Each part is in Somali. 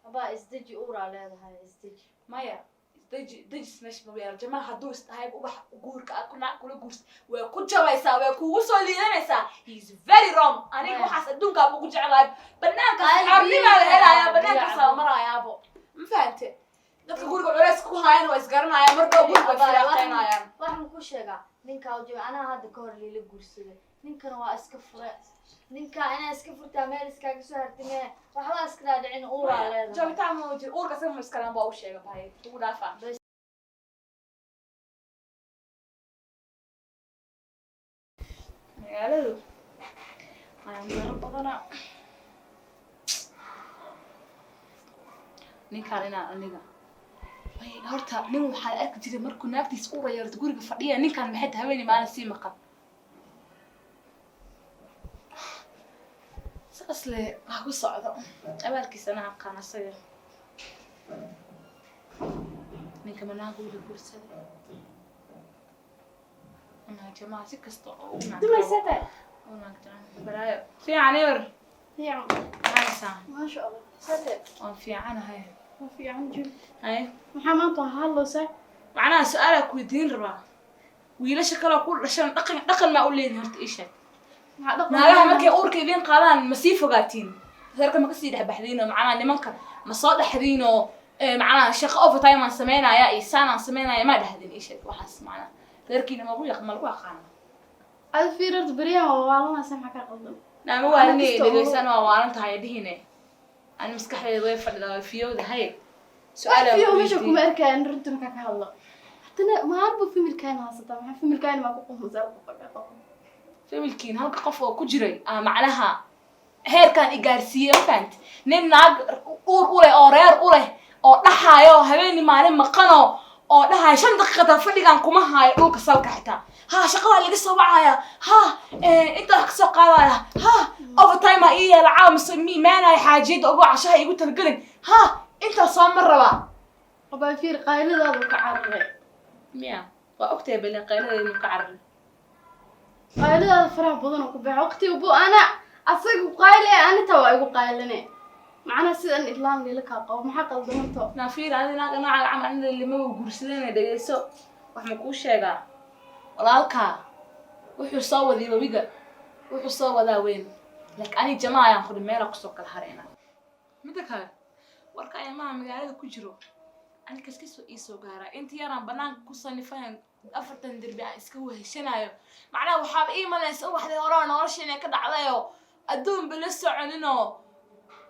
أبا إزدجي أورا على هذا إزدجي مايا دج سماش مبيار جماعة هدوس هاي وبح وجورك أكون كل جورس وكل شيء ويسا وكل شيء ويسا he's very wrong أنا وحاس أدونك أبو كل على بنانك عارفين ما هلا يا بنانك صار مرة يا أبو ما فهمت لك جورك عرس كو هاين ويسقرنا يا مرة جورك فيرقتنا يا واحد مكو شجع نينكا وجو أنا هذا كور اللي لجورسه نينكا هو أسكفر نينكا أنا أسكفر تعمل إسكاك سهرتني وحلا أسكراد عين أورا على هذا جاب تعمل أورا كسر مسكران باوش يا باي تقول دافع magaaladu ayaan meelo badanaa ninkaan inaan aniga horta nin waxaa arki jiray markuu naagtiisa u rayarto guriga fadhiya ninkaan maxay tahay haweeney maalin sii maqan saas le wax ku socdo abaalkiisana aqaan asaga ninka manaagu ila guursaday أنا جماعة سكستو دم ستة برايو في عنير في عن عايسة ما شاء الله ستة في عنا هاي في عن جل هاي محمد طه الله سه معناها سؤالك ودين ربع ويلا شكله كل عشان دقن ما أقول لي هرت إيش نعرفها ما كي أورك يبين قالان مسيف وقاتين ذلك ما كسي ده بحدينه معناها نمك مصاد حدينه معناها شق أوف تايم سمينا يا إنسان سمينا يا ما ده هذين إيش وحس معناها لكن ما بقول لك ما لقوا خانة. هذا في رد بريء والله سامحك قلبي. نعم هو أني لجلس أنا وأنا هاي هنا. أنا مسكح لي ضيف فيو ده هاي. سؤال فيو مش أكون أركان رد مكان هلا. حتى أنا ما أعرف في ملكان هذا طبعا في ملكان ما بقوم مزارع طبعا. في ملكين هلك قفوا كجري معناها هير كان إيجارسية فهمت. نناق أولى أورير أو نحايو هبيني مالين مقنو. oo dhahay 5 daqiiqada fadhigan kuma haayo dhulka salka xitaa shaqada laga soo wacaya inta ka soo qaadaya overtime ay la caawis maanay xaajid ugu cashaha igu talgalin inta soo marraba qaba fiir qayladaadu ka carray miya waa ogtay bal qayladaadu ka carray qayladaadu faraha badan oo ku bixi waqti ubu ana asagu qaylay anta waa igu qaylinay معنا سيد أن إطلام لي لك أو محق الضمنته. نافير أنا عم عندنا اللي ما بقولسلنا ده يسوع وإحنا كوش شجع ولا الكا وحصوا ذي ببيجا وحصوا ذا وين لك أنا جماعة يأخذ الميرا قصوك الحرينا مدك هاي وركا يا ماما مقالة كجرو أنا كسكسو إيسو جارا أنت يا رام بنان قصة نفهم أفرتن دربي إسكوه شنايو معناه وحاب إيه ما نسوي واحدة ورانا ورشنا كده عليه أدون بلسه عننا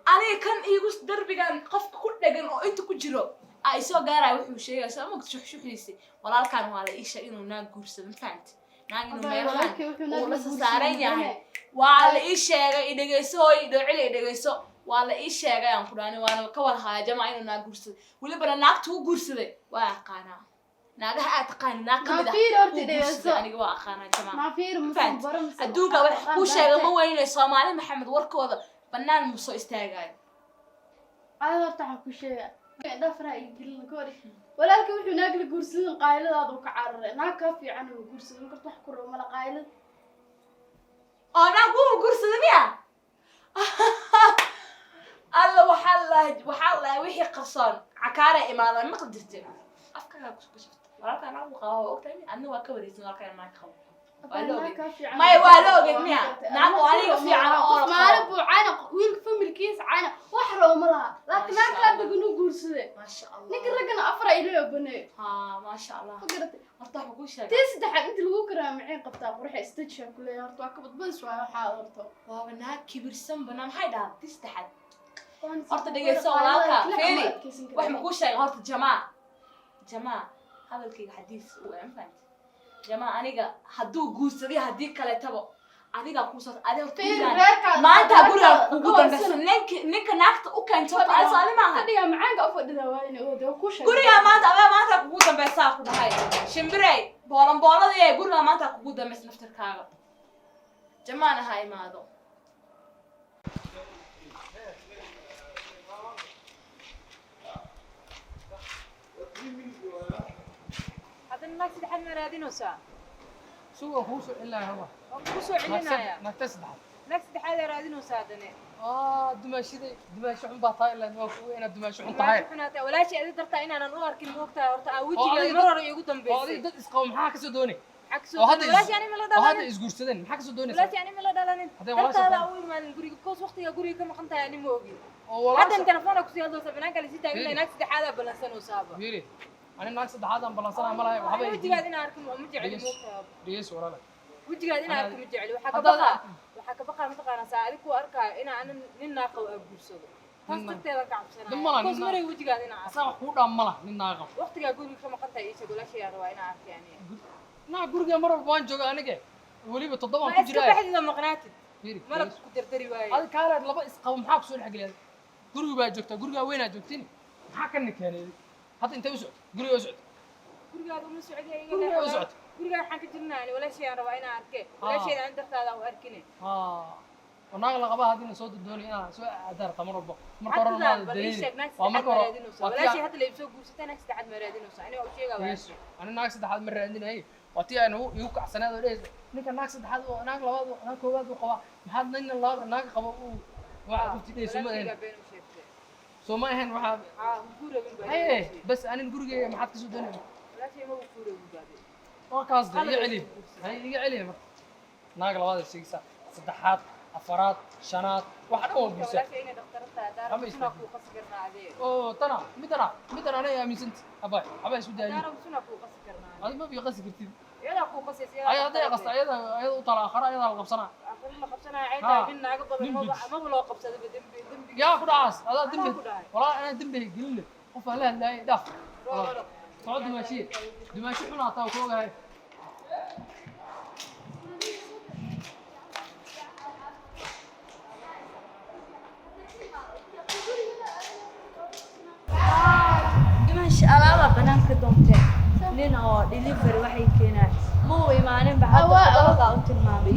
أنا كان يقول دربي كان قف كل دقن أو أنت كجرو أيسو جارا وحوش شيء أسا ما كنت شو حيسي ولا كان هذا إيش إنه ناقورس فهمت ناقينه ميران ولسه سارين يعني وعلى إيش شيء إذا جيسو يدعي إذا جيسو وعلى إيش شيء يعني فلان وأنا كوال هاي جماعة إنه ناقورس ولا بنا ناقتو قورس ذي وأقانا ناقه أتقان ناقه ما في رأتي ده أنا جوا أقانا جماعة ما في مصبر الدوقة وش شيء ما وين الصومالي محمد وركوذا بنان مصو استاجاي. هذا تحكي كل شيء. دفرة يقول كوري. ولكن وحنا ناقل جورسين قايلة هذا وكعر. ناكفي عنه جورسين ممكن تحكي له ملا قايلة. أنا أقول جورسين ميا. الله وحلا وحي قصان عكارة إمارة ما قدرت. أفكار شفت. ولكن أنا أقول قهوة وقتني أنا وكبريت ولكن ما يخاف. ما يوالو قدميها نعم وأنا في عنا ما أعرف عنا ويل فم الكيس عنا وحرة وملها لكن ما كان بيقولوا جورسين ما شاء الله نقدر رجعنا أفرع إليه بني ما شاء الله فكرت أرتاح بقول شيء تيس دحين أنت اللي بكرة معين قبطة بروح استشفى كلها أرتاح كبت بس وحاضرته وابنها كبر سن بنام هيدا تيس دحين أرتاح دقيقة سؤالك فيني وإحنا بقول شيء هرت جماعة هذا الكي حديث وعنفان جماعة أنا هدو جوسري هديك كله تبو أنا كوسات أنا ما أنت أقول وقدام بس نك نكت وكان توب أنا صار معها هدي معاك أفضل دواين وده كوش قولي يا ما أنت وقدام بس أخذ هاي شمبري بولا ذي قولي ما أنت وقدام بس نفتر كذا جماعة هاي ما هذا ما تسد حد مرادين ساعة. سوى هو إلا هو. وسوى علينا يا. ما تسد حد. ما تسد حد مرادين ساعة دني. دماش حن بطاي إلا أنا دماش حن طاي حناتا ولا شيء أدي درتا إن أنا نوارك الموقتها ورتا وجهي مرة يقول تنبيه هذا ده إسقام حاك سودوني عكسه ولا شيء يعني ملا وهذا دلنا إسقور سدن حك سودوني ولا شيء يعني ملا دلنا هذا ولا درتا هذا شيء أول ما نقولي كوس وقتي أقولي كم خنتا يعني موجي والله حتى تلفونك كسي هذا سبناك اللي سيتا إلا ناس حدا بلسان وسابا بيري أنا ناقص ده هذا بلانسنا ملاي وحبي وجهي قاعدين أركم مجعل موقتها ديس ولا لا وجهي قاعدين أركم مجعل وحكى بقى متقارن ساعدك وأركا أنا نناقل أبوسه فاستكتير كعبسنا كوس مري وجهي قاعدين أركم أصلا حودا ملا نناقل وقتي أقولي كم خنتا إيش ولا شيء أروى أنا أعرف يعني نا guriga mar walba waan joogaa aniga waliba toddoba ما ku jiraa أسكت إذا مقنعتي fiiri مرة كنت تري واي ad kaala laba isqabo maxaa ku soo dhaxgeliyay guriga baa joogta guriga weyn aad joogtiin maxaa ka nikeenay hadda intee u socod guriga u socod guriga aad uma socodiyay guriga u socod guriga waxaan ka jirnaa wala shay aan rabaa inaan arke wala shay aan dartaada u arkine wanaag la qabaa hadii soo doonay inaan soo aadar tamar walba marka hore ma daliin waa marka hore wala shay hadda la ibsoo guursatay naag saddexaad ma raadinayso aniga u sheegaa waa ana naag saddexaad ma raadinay watii aan igu kacsanaad oo dhees ninka naag saddexaad oo naag labaad oo naag koowaad oo qaba maxaad nin naag qabo uu waxa ku tidayso ma ahayn soo ma ahayn waxa haye bas anin gurigeyga maxaad ka soo doonaysaa wala shay ma uu fuuray baadii oo kaas iga celi hay iga celi naag labaad sheegaysa saddexaad afaraad shanaad waxa dhan oo bulsha wala shay inay dhakhtarta daarna ku qasgarnaa adee oo midana ana aaminsan abay isku daayay daarna suna ku qasgarnaa adiga ma bi qasi kartid يلا أخو قصيص يلا ayada qasta ayada u tala akhara ayada la qabsana أخو ما قبسنا عيدا من ناقة بدل ما بلو قبسة بدم yaa ku dhaas ada dambi wala ana dambi gelin qof aan la hadlay dhaaf soo dumaashi xuna taa ku ogahay dimaashi alaaba banaanka doonteen nin oo delivery waxay keenaan ma u imaanin ba hadda sababta u tilmaamay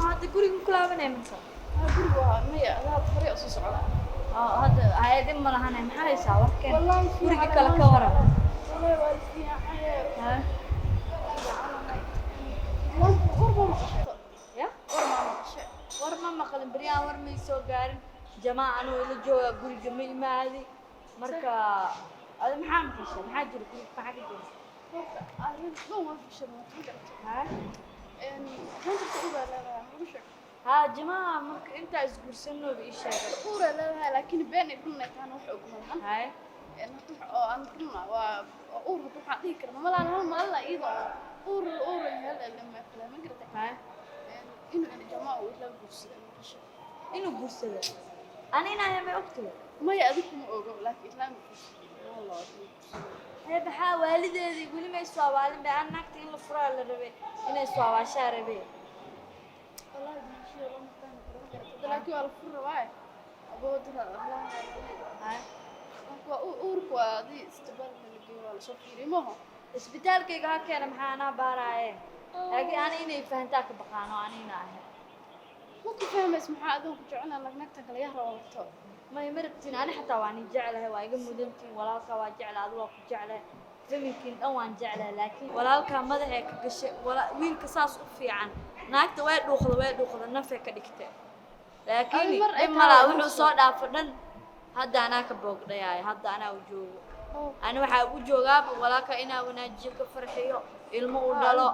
hadda guriga ku laabanay marka hadda hay'adin ma lahanay maxaa haysaa warkeen guriga kale ka waran war ma maqlin beryahan war may soo gaarin jamaa anuu ila jooga guriga ma imaadi marka ada maxaa maqashay maxaa jira guriga maxaa ka jira ها جماعة مرك أنت أسقرسنو بإيشة كورة لا لكن بين كنا كانوا حكمهم هاي أنا كنا وأور بتوحدي كنا ما لنا ما لا إيضا أور هلا لما كلا ما قرأت هاي إنه جماعة ولا بوس إنه بوسلة أنا هنا ما أكتب ما يأذيكم أوجب لكن لا بوس والله هاي بحا والدي يقولي ما يسوى والد بأن نكتين الفرع اللي إنه يسوى عشان ربي والله لكن على الفرة واعي أبود الله هاي وأورك وهذه استقبال من الجوال ولا شوفيري ما هو إسبيتال كي قاعد كأنا محانا باراي لكن أنا إني فهمتك بقانو أنا هنا ممكن فهم اسمها هذا وكجعلنا لك نكتك اللي يهرب وقته ما يمرتين أنا حتى واني جعلها وايقم مدنتين ولا كوا جعلها أدوك جعلها فممكن أوان جعلها لكن ولا كان مدحك قشة ولا وين قصاص في عن naagta way dhuuqda nafay ka dhigtay laakiin ma la wuxuu soo dhaafadhan hadda anaa ka boogdhayaay hadda anaa u joogo ana waxa u joogaa walaalka inaa wanaajiyo ka farxiyo ilmo u dhalo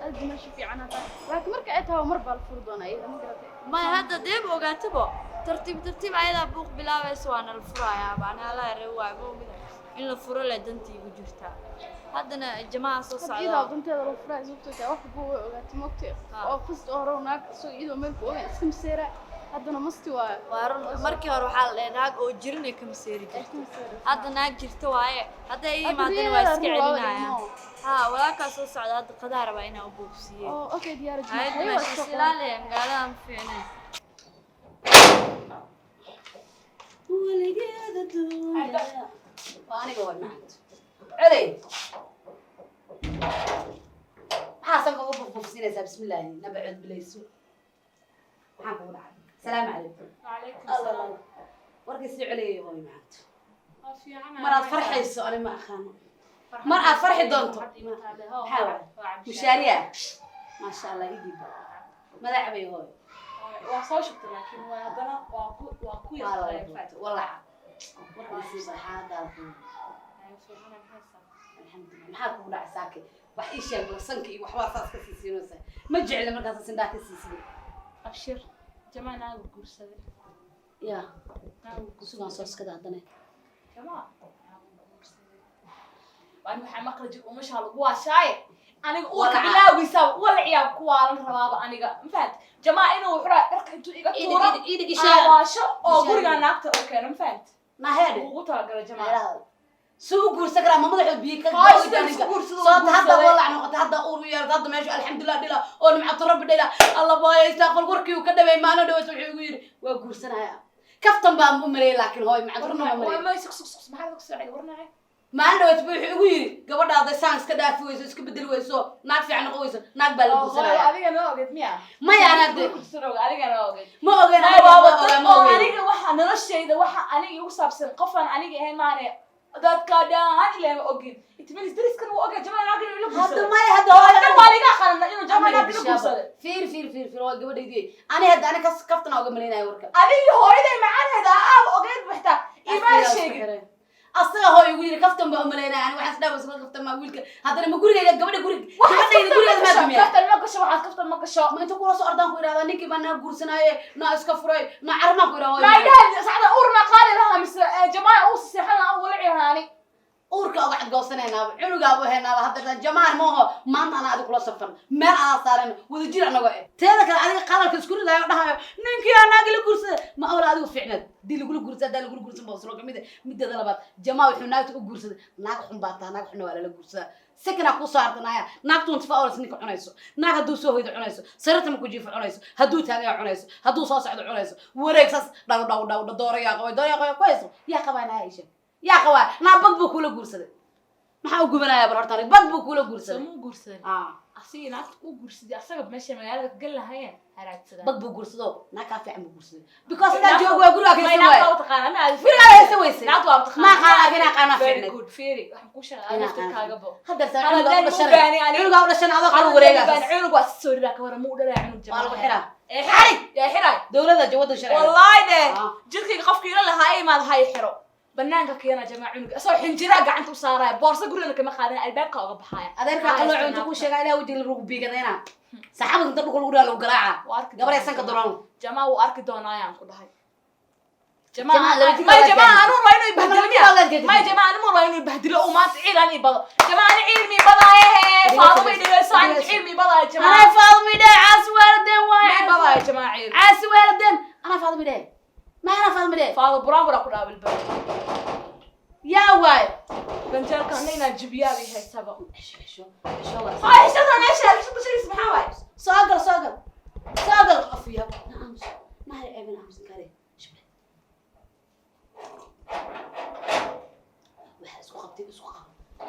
aad ma shi fiicana laakiin marka ay tahay mar bal furdoona iyada ma garatay ma hadda deeb ogaatabo tartiib ayada buuq bilaabayso waana la furayaa baana la reewaa boogida in la furo la dantiigu jirtaa haddana jamaa soo socda iyada danteeda la furay sababtoo wax buu ogaatay moogtay oo fast oo naag soo iyada meel ku ogaan iska miseera haddana masti waa markii hore waxaa la dhahay naag oo jirin ay ka miseeri jirtay hadda naag jirta waaye hadda ay yimaadeen waa iska celinayaan ها ولاك سو سعد هاد قدار با انا وبوبسيه اوكي ديار جماعه هاي سلالة مقالة فينا ولقيت الدنيا وانا قول معك علي حاسن كوكو بوبسينيسا بسم الله نبعد بليسو maxaan kugu dhacay salaam calaykum وعليكم السلام warkii si celiyo way macad السلام maraad farxayso ani ma aqaan mar aad farxi doonto maxaa waay mushaariya ma sha Allah idib madax bay hooy waa soo shubtay laakiin waa haddana waa ku yaqaan walaca warkiisii saxaadaad alxamdulillah maxaa kugu dhacay saake wax ii sheeg sanka iyo waxbaa saas ka sii siinaysa ma jecla markaas sindhaa ka sii siin abshir jamaa naagu guursaday yaa sugan soo iskada haddana jamaa waan waxaa maqla jir umashaa lagu waashaaye aniga uurka bilaagiisa walaciyaa ku waalan rabaaba aniga mafahant jamaa inuu xuraa dharka intuu iga tuuro awaasho oo guriga naagta u keeno mafahant naheed ugu talagalay jamaa suu guursan karaa ma madaxood biyo ka soo hadda walac noqotay hadda uur yeelad hadda meesha alxamdulillah dhila oo nimcatu rabbi dhila alla booya istaaqol warkii uu ka dhaweey maalin dhaweyd wuxuu igu yidhi waa guursanaya kaftan baa u maleeyay laakiin hooy macdurna ma maleeyay maxaa ku soo warnaa maalin dhaweyd wuxuu igu yidhi gabadhaada saan iska dhaafi weyso iska bedeli weyso naag fiican noqon weyso naag baa la guursanaya adiga noo ogeed miya maya anaad adiga noo ogeed ma ogeyn aniga waxa noloshayda waxa aniga igu saabsan qofaan aniga ahayn maane dadka dhaan ilaa ogin itminis dariskan uu ogaa jamaa naag inuu la guursado hadda maya hadda hooyo maaliga qaran inuu jamaa naag la guursado fiir waa gabadhaydii ani kaftan uga maleynaya warka adiga hooyaday macaanheeda aad ogeed baxta imaan sheegin asaga hooy ugu yiri kaftan baa umaleynaya ani waxaas dhaabas ka kaftan ma wiilka haddana ma gurigayga gabadhayda gurigeeda ma dumiya kaftan ma gasho waxaad kaftan ma gasho ma inta kula soo ordaan ku yiraahdaa ninkii baa naa guursanaaye naa iska furay naa carmaan ku yiraahdaa ma ilaah sacada uurna qaali lahaa mise jamaa uu seexana aan wala ciyaani uurka uga cad goosanaynaaba cunugaaba heenaaba hadda jamaan mooho maanta ana adiga kula safan meel aan saaran wada jir anago teeda kale adiga qalalka isku ridayo dhahayo ninkii anaga la guursada ma awla adigu fiicnad dii lagu guursada lagu guursan baa soo kamid midda labaad jamaa wuxuu naagta u guursaday naag xun baa taa naag xun waa la guursadaa sakana ku saartanaya naagtu inta faawas ninka cunayso naag haduu soo hoydo cunayso sarata ma ku jiifo cunayso haduu taagay cunayso haduu soo socdo cunayso wareegsas dhaw dooraya qabo qoyso yaa qabaana Aisha yaa qabaa naa bag buu kula guursaday maxaa u gubanayaa bar horta bag buu kula guursaday ma guursaday asiga naagta u guursaday asaga meesha magaalada gal lahayn haraagsada bag buu guursado naa ka fiican buu guursaday because ila joogo waa guriga ka soo waay taqaana ma aad guriga la soo weysay naagtu waa taqaana ma qala gina qana fiicnay good feeri waxaan ku sheegay aad kaaga bo hadda saaxiibada u dhashay cunuga u dhashay adoo qal wareega cunuga waa soo ridaa ka wara mu dhalaa cunug jamaa waa lagu xiraa xari ya xiray dawladda jawada sharci wallahi de jirkiga qofkii la lahaa ay maad hay xiro banaanka keena jamaa cunuga asoo xinjira gacanta u saaraya boorsa guriga kama qaadan albaabka uga baxaya adeerka qaloo inta ku sheegay ilaa wajil ruug biigadayna saxaabada inta dhulka lagu dhaalo garaaca gabar aysan ka doran jamaa uu arki doonayaan ku dhahay jamaa anu waa inuu bahdilo ma jamaa anu waa inuu bahdilo oo maanta ciidan ibado jamaa ani cilmi badaaye faado bay dhigayso aan cilmi badaaye jamaa ana faado mi dhay aswaaladeen waay badaaye jamaa cilmi aswaaladeen ana faado mi dhay ما أنا فاهم ليه فاضل برام برا كل قبل بس يا واي بنتك كنا جبيا بي هاي سبق شو هاي شو أنا إيش شو بشيء اسمه واي صاقل أفيا نعم ما هي ابن عم سكري شبه وحس وخبتي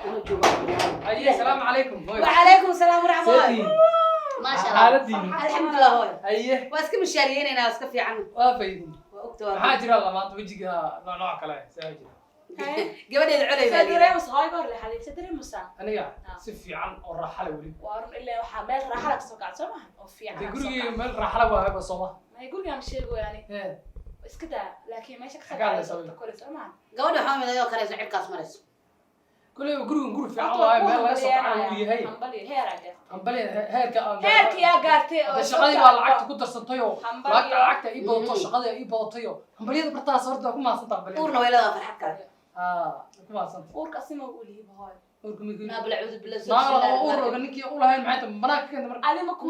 أنا جوا أيه السلام عليكم وعليكم السلام ورحمة الله ما شاء الله حالتي الحمد لله هوي أيه واسكي مشاريين أنا واسكي في عنه وافيدين وأكتوبر حاجة الله ما توجيها نوع كلام ساجي قبل العلي سدري مصايبر لحالي سدري مسا أنا يا سفي عن الرحلة ولي وارن إلا وحمل رحلة سوقات سمح أو في عن تقولي من رحلة وهاي بصومة ما يقول يا مشي يعني بس كده لكن ما يشك قاعد يسوي كل سمح قولي حامد أيوة كان يسوي كاس مرس كل يقولون في الله ما لا يسوق عنه ويهي أمبلي هيك يا قارتي الشغلة والعكت كنت رسنتيو العكت يبغى الشغلة يبغى طيو أمبلي برتا صرت أكون ما صنت أمبلي أورنا ولا فرحت كذا أكون ما صنت أورك أصلا أقولي بهاي أوركم يقول ما بالعوذ بالله ما أورك إنك أقول هاي معي مناك كذا أنا ما كنت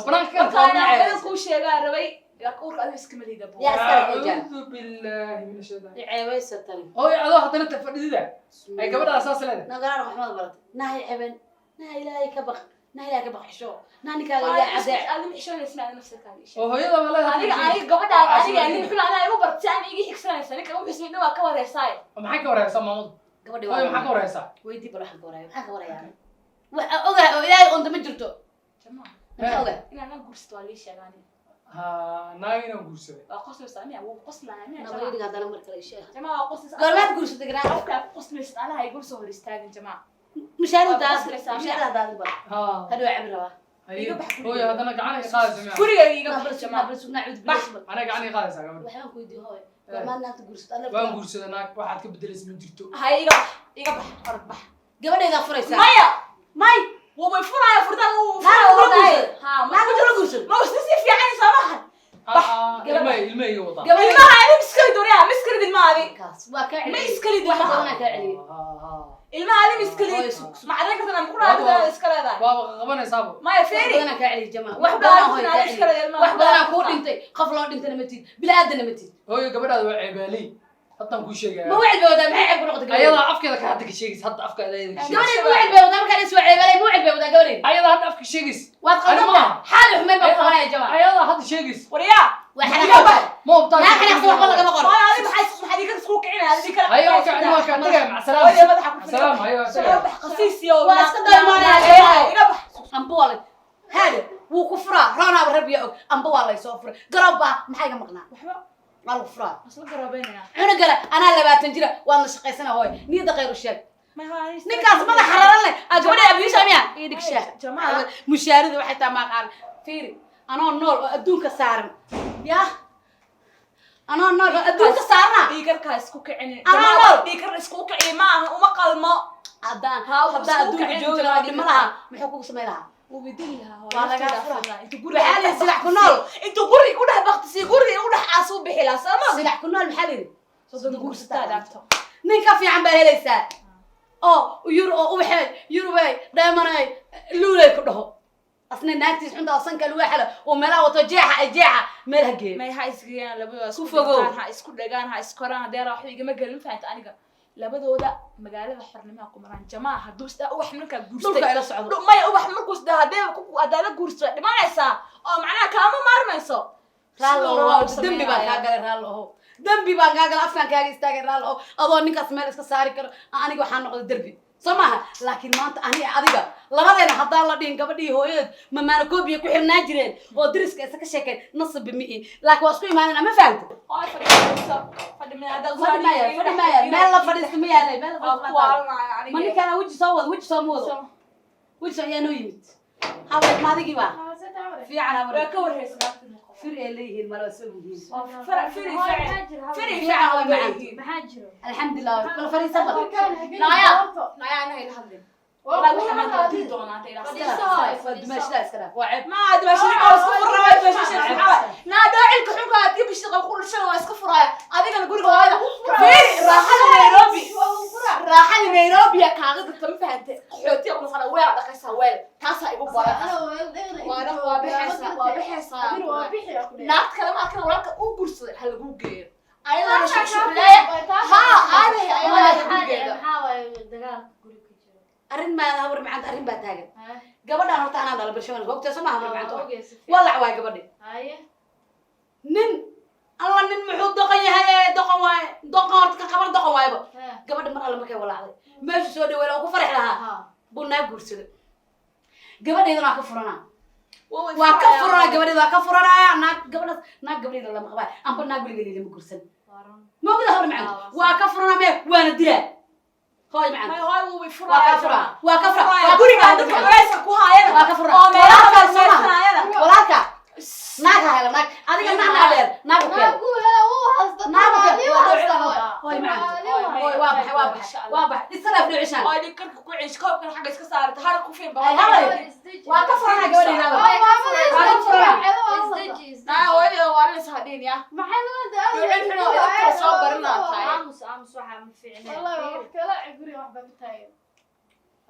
مناك كذا أنا كل شيء قال ربي يقول أنا اسكمل هذا بو أعوذ بالله من الشيطان عيوي ستاني هو هذا حتى أنت فرد ذا أي قبل أساس لنا نقرأ محمد برد نهي ابن نهي لا يكبخ نهي لا يكبخ حشو نهني كذا يا عزاء أنا محشون اسمع نفسك هذا الشيء هو هذا والله أنا قبل أنا يعني كل أنا يبغى برتاني يجي إكسران سنة كم اسمه نوع كوره ساي محك ورا يسمع مود قبل هو محك ورا يسمع ويدي بروح القراية محك ورا يعني وأوجا إلهي أنت مجرته جماعة أوجا أنا قرصت عليه يعني ناينا وقرصة قصة سامي أو قصة أنا أنا بقول هذا الأمر كله شيء جماعة قصة قال ما تقول صدق أنا أفكار قصة مش أنا هيقول صور استاذ جماعة مش هذا مش هذا بقى هذا عبرة iga bax hooyo haddana gacan ay qaadaysa gurigayga iga bax bal jamaa sugna cud Bax. ana gacan ay qaadaysa gabadha waxaan ku weydiin hooyo goormaad naagta guursatay waan guursaday naag waxaad ka bedelaysa ma jirto hay iga bax orod bax gabadhayda furaysaa maya may way furaya furtaan naagta la guursan ma usnisi fiican samahan ilmahayga wadaa ilmaha ani miskali doonaya miskali dilmaadi kaas waa ka ma celiyay iskali wax dilmaha badan ka celiyay ilmaha ani miskali ma adeeg kartan ku raadada iska leedahay waaba qabanaysaaba maya wax feeri badan ka celiyay jamaa wax wax badan badan hooyo ku ka iska celiyay leedahay wax badan ku dhintay qof loo dhintay ma tid bilaadan ma tid hooyo gabadhaada waa ceebaaley haddaan kuu sheegaya ma wacid bawda maxay ceeb ku noqotay gabadha ayadaa afkeeda ka hadda ka sheegaysa hadda afkeeda ayada ka sheegaysa gabadha ma wacid bawda markaan isoo ceebalay ma wacid bawda gabadha ayadaa hadda afka sheegaysa waad qaldan xaal xumay baa qabanaya jamaa ayadaa hadda sheegaysa wariya waxa laga ma obtaa ما احنا نحصل والله ما قرر ما ادري maxay ka isku kicina adii kala هيا وكان ما كان تجي مع hooyo سلام madaxa ku سلام هيا soo bax qasiis iyo waa iska daymaanaya iga bax amboole hada wuu ku furaa roona rabbiya og amba waa lay soo furay garabba maxay ka maqnaa waxba waa lagu furaa asla garabeynaya cuna gala anaa 20 jira waan la shaqaysana hooy niyada khayr u sheeg ma haayis ninkaas madax xararan leh gabadha abiyusha miya ii dhigshaa jamaa mushaarida waxay taa maaqaan fiiri anoo nool oo adduunka saaran yaa anoo nool oo adduunka saarna dhiigarka isku kicin Anaa nool. dhiigar isku kicin ma aha uma qalmo haddaan Haa, haddaan isku adduunka kicin joogi jiraa lahaa dhiiga. dhima lahaa muxuu kugu samayn lahaa wuu bedeli lahaa Waa laga furaa. intu Waxaa la silax ku nool. intu guri u dhex baqtisi guri u dhex aas u bixi lahaa sama silax ku nool maxaa la yidhi soddon guursataa dhaafto nin ka fiican baa helaysaa oo ubaxay yurubay dheemanay luulay ku dhaho asna naagtiis xunta oo sanka lagu xalo oo meelaha wato jeexa meel ha geeyo may ha isgeeyaan labadooda Ku fogow. ha isku dhagaan ha iskoraan haddii wax igama gelin faanta aniga labadooda magaalada xornimaha ku maraan jamaa hadduu isdaa ubax markaa guurstay dhulka ila socdo maya ubax markuu isdaa haddii la guursto dhimanaysaa oo macnaha kaama maarmayso raallo dambi baan kaa galay raallo dambi baan kaa galay afkaan kaaga istaagay raallo adoo ninkaas meel iska saari karo aniga waxaan noqday derbi soo maaha laakiin maanta aniga adiga labadeena haddaan la dhihin gabadhii hooyadeed mamaana koobiya ku xirnaan jireen oo dariska isa ka sheekeen nasab mi'i laakiin waa isku imaaneen ama fahamta fadhi maya meel la fadhiista ma yaalay meel la fadhiista ma ninkaana weji soo wado weji soo ma wado weji soo yaa noo yimid haween maadigii baa fiican haween ka warhaysa fir ay leeyihiin mala soo yihiin firi fiican way macaan maxaa jiro alxamdulilah bal fariisa bal naya anaga ila hadlin والله waxaan ka tii doonaa tayra dimaashada iska dhaaf waa ceeb ما ادري ايش اللي اسكو فراي باش نا داعيك حنكا دي باش كل شيء اسكو فراي اديك انا غوري هذا في راحه نيروبي كاغد تم فهمت قحوتي او مثلا ويل دقيسا ويل تاسا ايغو بارا وانا وابحيسا ناقد كلام كان وراك او غورسد هل لو geeyo ayada la shaqeeyo ha aday ayada maxaa waaye dagaalka guriga ka jiro arrin ma hawr macanta arrin baa taagan gabadhan horta anaa dhala bulshada goobta soo ma hawr macanta ogeysa walac waay gabadhi haye nin alla nin muxuu doqon yahay doqon waay doqon horta ka qaban doqon waayba gabadha mar alla markay walacday meesha soo dhaweey oo ku farx lahaa buu naa guursaday gabadheedana waa ka furanaa waa ka furanaa gabadheeda waa ka furanaa naag gabadheeda lama qabaa amba naag weligeed lama guursan ma ogda hawr macanta waa ka furanaa mee waana dilaa هاي معنا وكفرة guriga dadka culayska ku haayana وكفرة oo meelaha kale meeshanayana ولاك ناقة هلا ناق أديك ناقة عليها ناقة كده هاي معنا هاي واضح السلام في عشان oo dhikarka ku ciish koobkan xagga iska saarta har ku fiin baa وكفرة أنا جوالي هذا naa hooyada waa la ishaadin ya aamus waxaa ma fiicneen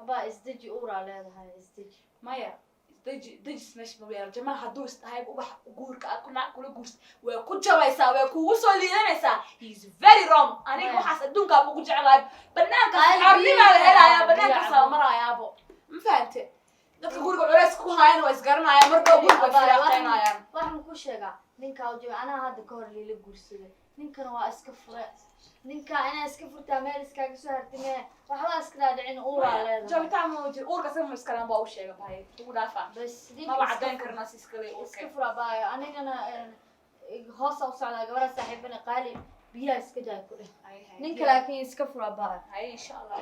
abaa isdeji uuraa leedahay isdeji maya dejis meesha ma weeyaan jamaa hadduu istahay ubax guurka kula guursa way ku jabaysaa way kugu soo liidanaysaa he is very wrong aniga waxaas adduunkaa ugu jeclahay banaanka saxaabnimaa la helayaa banaanka saamarayaabo ma fahante dadka guriga culayska ku haayana waa isgaranayaan mar dhow guriga filaaqaynayaan waxaan ku sheegaa ninkaa u jooga anaa hadda ka hor liila guursaday ninkana waa iska fure ninkaa inaa iska furtaa meel iskaaga soo hartimee waxbaa iska dhaadhicin uuraa leedahay jabitaan ma jiro uurka saga maskalaan baa u sheega bahay ugu dhaafaa bas maba caddayn karnaa si iskale iska fura baayo anigana hoosa u socdaa gabadha saaxiibana qaali biyaha iska daay ku dheh ninka laakiin iska fura baayo hay insha allah